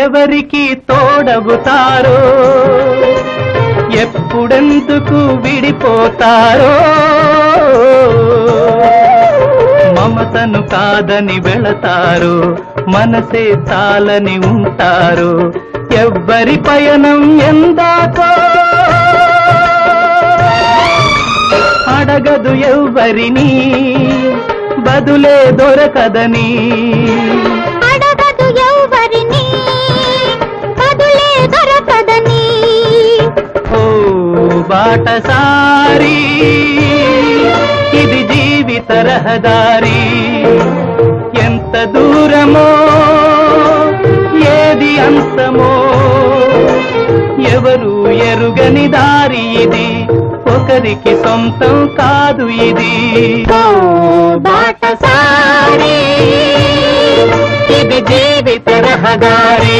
ఎవరికి తోడవుతారో ఎప్పుడెందుకు విడిపోతారో మమతను కాదని వెళతారు మనసే చాలని ఉంటారు ఎవ్వరి పయనం ఎందాకో అడగదు ఎవ్వరిని బదులే దొరకదని అడగదు ఎవ్వరిని బదులే దొరకదని ఓ బాటసారి ఇది జీవిత రహదారి ఎంత దూరమో ఏది అంతమో ఎవరు ఎరుగని దారి ఇది ఒకరికి సొంతం కాదు ఇది ఓ బాటసారి ఇది జీవిత రహదారి